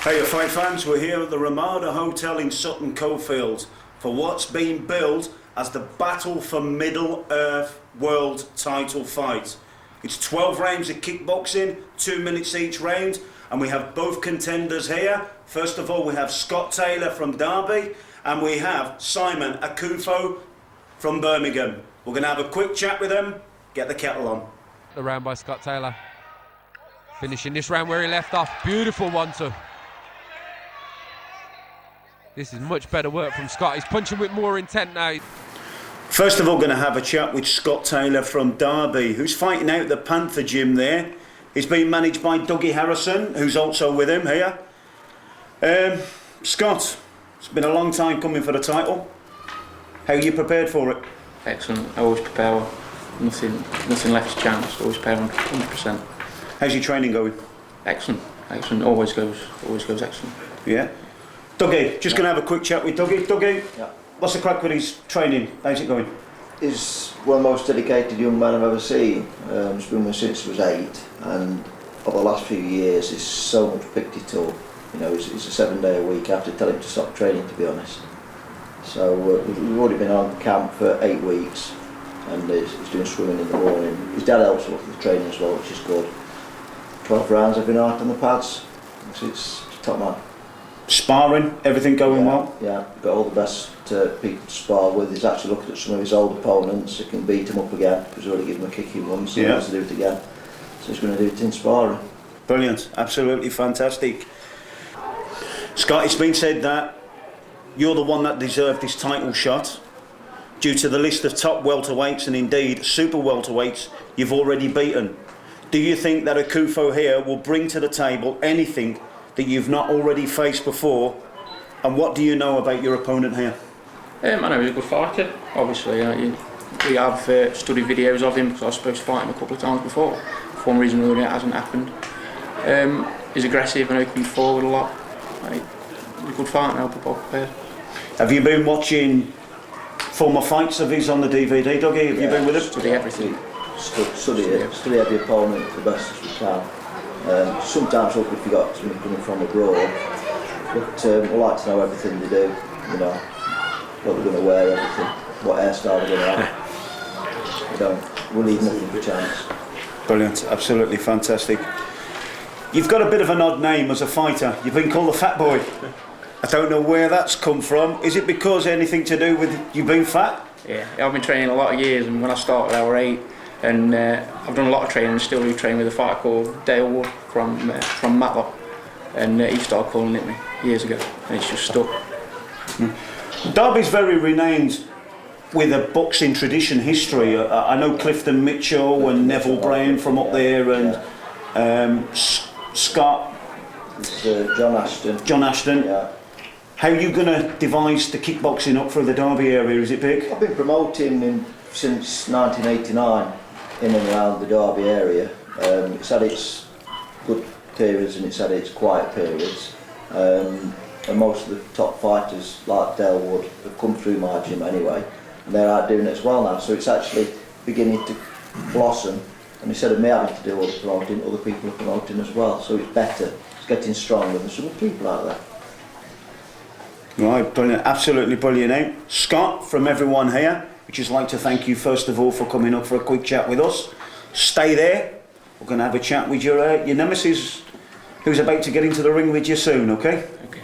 Hey fight fans, we're here at the Ramada Hotel in Sutton Coldfield for what's been billed as the Battle for Middle-earth World title fight. It's 12 rounds of kickboxing, 2 minutes each round, and we have both contenders here. First of all, we have Scot Taylor from Derby, and we have Simon Akufo from Birmingham. We're going to have a quick chat with them, get the kettle on. The round by Scot Taylor. Finishing this round where he left off. Beautiful 1-2. This is much better work from Scot. He's punching with more intent now. First of all, going to have a chat with Scot Taylor from Derby, who's fighting out at the Panther Gym there. He's being managed by Dougie Harrison, who's also with him here. Scott, it's been a long time coming for the title. How are you prepared for it? Excellent. I always prepare well. Nothing left to chance. Always prepare 100%. How's your training going? Excellent. Excellent. Always goes excellent. Yeah. Dougie, just going to have a quick chat with Dougie. Dougie, yeah. What's the crack with his training? How's it going? He's one of the most dedicated young men I've ever seen. He's been with me since he was 8, and over the last few years he's so much picked it up. You know, he's a 7-day-a-week. I have to tell him to stop training, to be honest. So we've already been on camp for 8 weeks, and he's doing swimming in the morning. His dad helps with the training as well, which is good. 12 rounds I've been out on the pads. It's top man. Sparring, everything going well? Yeah, got all the best people to spar with. He's actually looking at some of his old opponents. He can beat them up again because he's already given him a kick in once, so he wants to do it again. So he's going to do it in sparring. Brilliant, absolutely fantastic. Scott, it's been said that you're the one that deserved this title shot due to the list of top welterweights and indeed super welterweights you've already beaten. Do you think that Akufo here will bring to the table anything that you've not already faced before, and what do you know about your opponent here? I know he's a good fighter, obviously. We have studied videos of him because I was supposed to fight him a couple of times before. For one reason or another it hasn't happened. He's aggressive and he comes forward a lot. He's a good fighter now, but both prepared. Have you been watching former fights of his on the DVD, Dougie? Have you been with him? Study everything. Study every opponent the best as we can. Sometimes we forgot something coming from abroad, but we like to know everything they do, you know, what they're going to wear, everything, what hairstyle they're going to have. We'll leave nothing for chance. Brilliant, absolutely fantastic. You've got a bit of an odd name as a fighter. You've been called the Fat Boy. I don't know where that's come from. Is it because anything to do with you being fat? Yeah, I've been training a lot of years, and when I started I was 8. And I've done a lot of training and still do training with a fighter called Dale Wood from Matlock, and he started calling it me years ago, and it's just stuck. Derby's very renowned with a boxing tradition history. I know Clifton Mitchell and Neville Brown from up there, and Scott. John Ashton. John Ashton. Yeah. How are you going to devise the kickboxing up for the Derby area? Is it big? I've been promoting him since 1989 in and around the Derby area. It's had its good periods and it's had its quiet periods. And most of the top fighters like Dale Wood have come through my gym anyway, and they're out doing it as well now. So it's actually beginning to blossom, and instead of me having to do all the promoting, other people are promoting as well. So it's better, it's getting stronger, and there's some good people out there. Right, brilliant, absolutely brilliant. Eh? Scott, from everyone here, we'd just like to thank you first of all for coming up for a quick chat with us. Stay there, we're going to have a chat with your nemesis who's about to get into the ring with you soon, okay? Okay.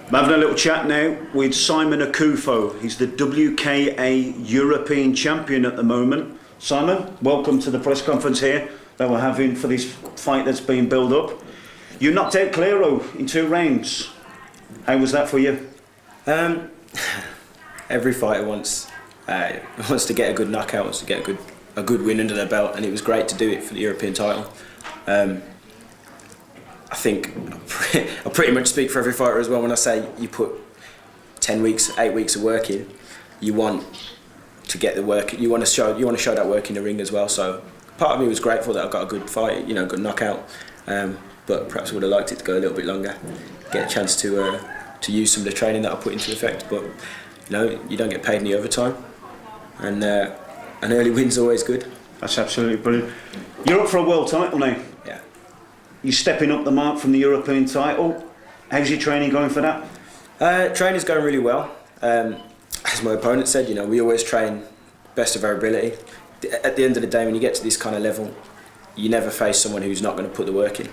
I'm having a little chat now with Simon Akufo. He's the WKA European champion at the moment. Simon, welcome to the press conference here that we're having for this fight that's been built up. You knocked out Clero in 2 rounds. How was that for you? Every fighter wants to get a good knockout, wants to get a good win under their belt, and it was great to do it for the European title. I think I pretty much speak for every fighter as well when I say you put 10 weeks, 8 weeks of work in. You want to get the work. You want to show that work in the ring as well. So part of me was grateful that I got a good fight, good knockout. But perhaps I would have liked it to go a little bit longer, get a chance to use some of the training that I put into effect. But you don't get paid any overtime, and an early win's always good. That's absolutely brilliant. You're up for a world title now. Yeah. You're stepping up the mark from the European title. How's your training going for that? Training's going really well. As my opponent said, we always train best of our ability. At the end of the day, when you get to this kind of level, you never face someone who's not going to put the work in.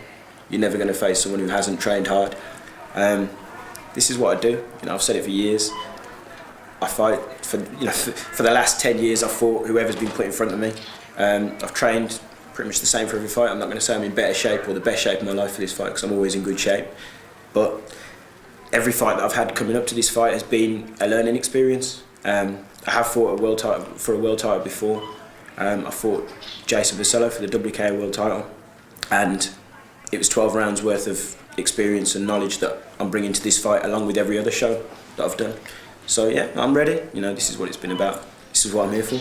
You're never going to face someone who hasn't trained hard. This is what I do. I've said it for years. I fight for the last 10 years. I've fought whoever's been put in front of me. I've trained pretty much the same for every fight. I'm not going to say I'm in better shape or the best shape of my life for this fight, because I'm always in good shape. But every fight that I've had coming up to this fight has been a learning experience. I have fought a world title before. I fought Jason Vasello for the WKO world title, and it was 12 rounds worth of experience and knowledge that I'm bringing to this fight, along with every other show that I've done. So yeah, I'm ready. This is what it's been about. This is what I'm here for.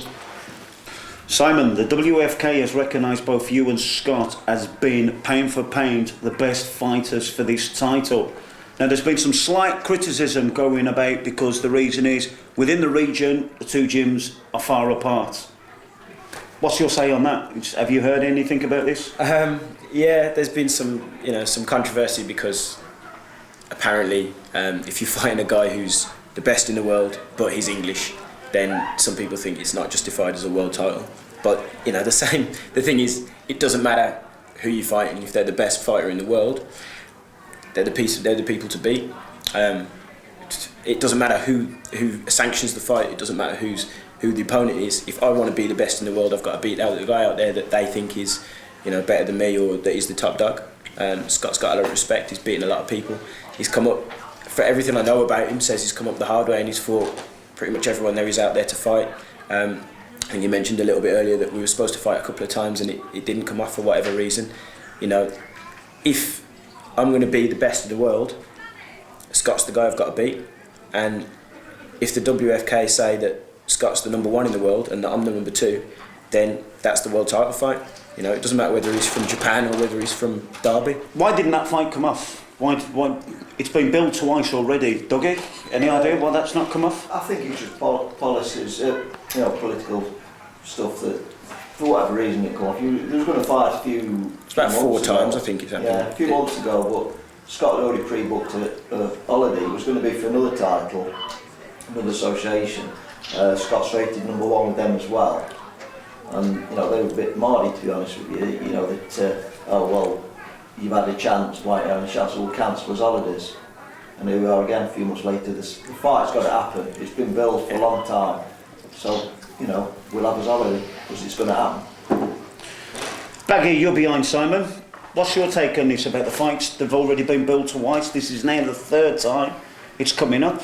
Simon, the WFK has recognised both you and Scot as being, pound for pound, the best fighters for this title. Now, there's been some slight criticism going about because the reason is, within the region, the two gyms are far apart. What's your say on that? Have you heard anything about this? Yeah, there's been some controversy because apparently, if you're fighting a guy who's the best in the world but he's English, then some people think it's not justified as a world title. But the thing is, it doesn't matter who you're fighting. If they're the best fighter in the world, they're the people to beat. It doesn't matter who sanctions the fight. It doesn't matter who the opponent is. If I want to be the best in the world, I've got to beat out the guy out there that they think is better than me, or that is the top dog. Scot's got a lot of respect. He's beaten a lot of people. He's come up, for everything I know about him, says he's come up the hard way, and he's fought pretty much everyone there is out there to fight. I think you mentioned a little bit earlier that we were supposed to fight a couple of times and it didn't come off for whatever reason. If I'm going to be the best in the world, Scot's the guy I've got to beat. And if the WFK say that Scot's the number one in the world and that I'm the number two, then that's the world title fight. It doesn't matter whether he's from Japan or whether he's from Derby. Why didn't that fight come off? Why? It's been billed twice already, Dougie. Any idea why that's not come off? I think it's just policies, political stuff that, for whatever reason, it come off. They was going to fight a few. It's about 4 times, ago. I think it's happened. Yeah, a few months ago, but Scott had already pre-booked a holiday. It was going to be for another title, another association. Scott's rated number one with them as well, and they were a bit mardy, to be honest with you. That you've had a chance, why have a chance? We'll cancel his holidays. And here we are again a few months later. The fight's got to happen. It's been billed for a long time, so we'll have his holiday because it's going to happen. Baggy, you're behind Simon. What's your take on this about the fights? They've already been billed twice. This is now the 3rd time it's coming up.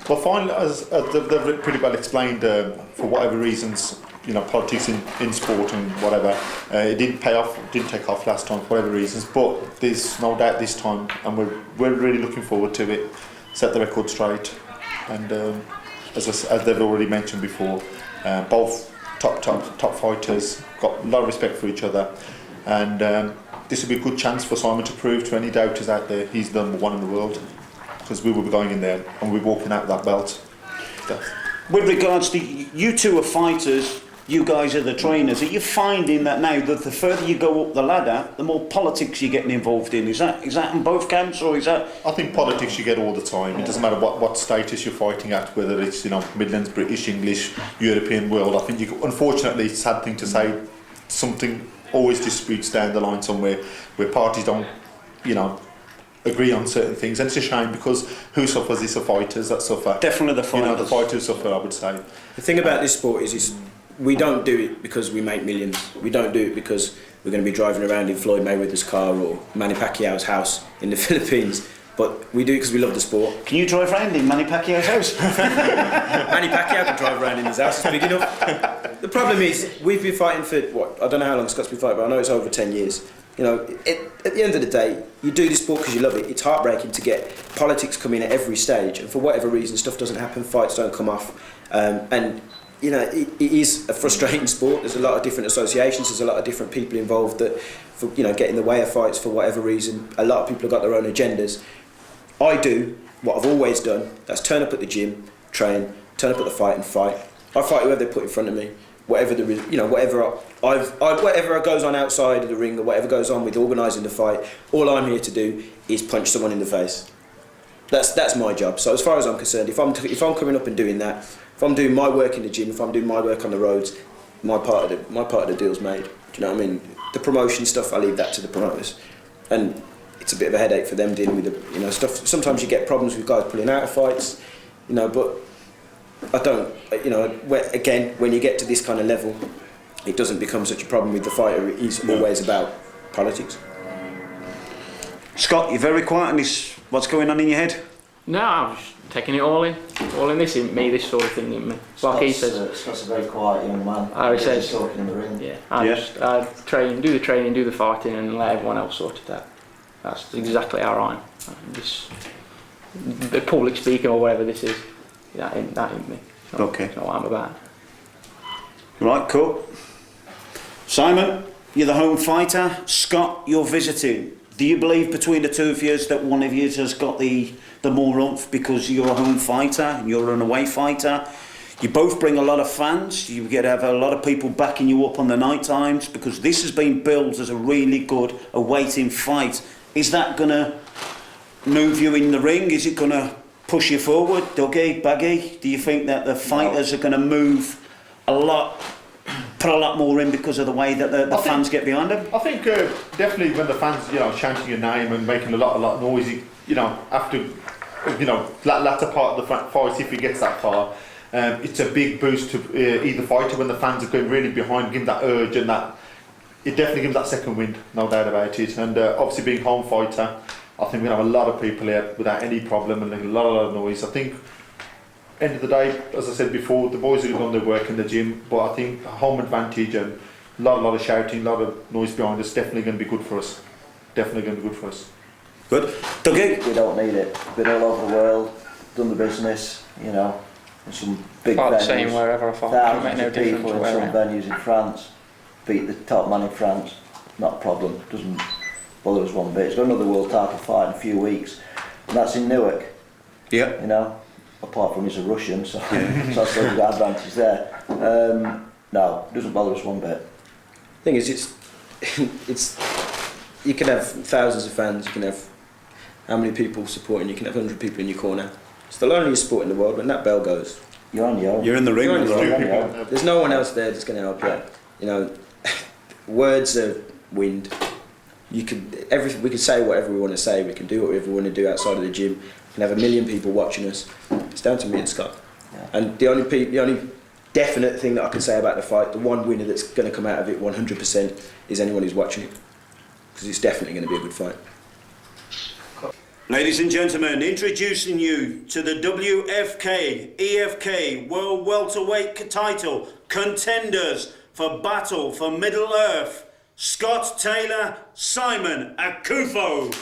Well, finally, as they've pretty well explained, for whatever reasons, politics in sport and whatever, it didn't pay off, didn't take off last time for whatever reasons. But there's no doubt this time, and we're really looking forward to it. Set the record straight, and as they've already mentioned before, both top fighters got a lot of respect for each other, and this will be a good chance for Simon to prove to any doubters out there he's the number one in the world, because we will be going in there and we're walking out with that belt. With regards to you two are fighters, you guys are the trainers. Are you finding that now that the further you go up the ladder, the more politics you're getting involved in? Is that in both camps, or is that? I think politics you get all the time. It doesn't matter what status you're fighting at, whether it's Midlands, British, English, European world. I think unfortunately, it's a sad thing to say, something always disputes down the line somewhere where parties don't, agree on certain things, and it's a shame because who suffers is the fighters that suffer. Definitely the fighters. The fighters suffer, I would say. The thing about this sport is we don't do it because we make millions. We don't do it because we're going to be driving around in Floyd Mayweather's car or Manny Pacquiao's house in the Philippines. But we do it because we love the sport. Can you drive around in Manny Pacquiao's house? Manny Pacquiao can drive around in his house, it's big enough. The problem is, we've been fighting for, I don't know how long Scott's been fighting, but I know it's over 10 years. At the end of the day, you do this sport because you love it. It's heartbreaking to get politics come in at every stage, and for whatever reason, stuff doesn't happen, fights don't come off. It is a frustrating sport. There's a lot of different associations, there's a lot of different people involved that, get in the way of fights for whatever reason. A lot of people have got their own agendas. I do what I've always done, that's turn up at the gym, train, turn up at the fight and fight. I fight whoever they put in front of me, whatever there is, whatever goes on outside of the ring or whatever goes on with organising the fight. All I'm here to do is punch someone in the face. That's my job. So as far as I'm concerned, if I'm coming up and doing that, if I'm doing my work in the gym, if I'm doing my work on the roads, my part of the deal's made. Do you know what I mean? The promotion stuff, I leave that to the promoters, and it's a bit of a headache for them dealing with the stuff. Sometimes you get problems with guys pulling out of fights, but I don't. Again, when you get to this kind of level, it doesn't become such a problem with the fighter. It is always about politics. Scott, you're very quiet on this. What's going on in your head? No, I'm just taking it all in. This isn't me, this sort of thing isn't me. Like he says. Scott's a very quiet young man. He says. He's talking in the ring. Yeah, I train, do the training, do the fighting, and let everyone else sort it out. That's exactly how I am. The public speaking or whatever this is, that ain't me. It's not what I'm about. Right, cool. Simon, you're the home fighter. Scott, you're visiting. Do you believe between the two of you that one of you has got the more oomph because you're a home fighter and you're an away fighter? You both bring a lot of fans. You get to have a lot of people backing you up on the night times because this has been billed as a really good awaiting fight. Is that going to move you in the ring? Is it going to push you forward, Dougie, Baggy? Do you think that the fighters are going to move a lot, put a lot more in because of the way that the fans get behind them? I think definitely when the fans, chanting your name and making a lot of noise, after, latter part of the fight, if he gets that far, it's a big boost to either fighter when the fans are going really behind, give him that urge and that. It definitely gives that second wind, no doubt about it. And obviously being home fighter, I think we have a lot of people here without any problem and a lot of noise. I think, end of the day, as I said before, the boys are going to work in the gym, but I think home advantage and a lot of shouting, a lot of noise behind us, definitely going to be good for us. Definitely going to be good for us. Good. Dougie? We don't need it. Been all over the world, done the business, in some big About venues. the same wherever I fight. Thousands No of difference people in where some venues in France. Beat the top man in France, not a problem. Doesn't bother us one bit. He's got another world title fight in a few weeks, and that's in Newark. Yeah. Apart from he's a Russian, so so I suppose we've got advantage there. No, it doesn't bother us one bit. Thing is, it's you can have thousands of fans, you can have how many people supporting, you can have 100 people in your corner. It's the loneliest sport in the world. When that bell goes, You're on your own. You're in the ring. You're on your own. there's no one else there that's going to help you. Words are wind. We can say whatever we want to say. We can do whatever we want to do outside of the gym. We can have 1 million people watching us. It's down to me and Scott. Yeah. And the only definite thing that I can say about the fight, the one winner that's going to come out of it 100% is anyone who's watching it, because it's definitely going to be a good fight. Ladies and gentlemen, introducing you to the WFK EFK World Welterweight title contenders for Battle for Middle Earth, Scott Taylor, Simon Akufo.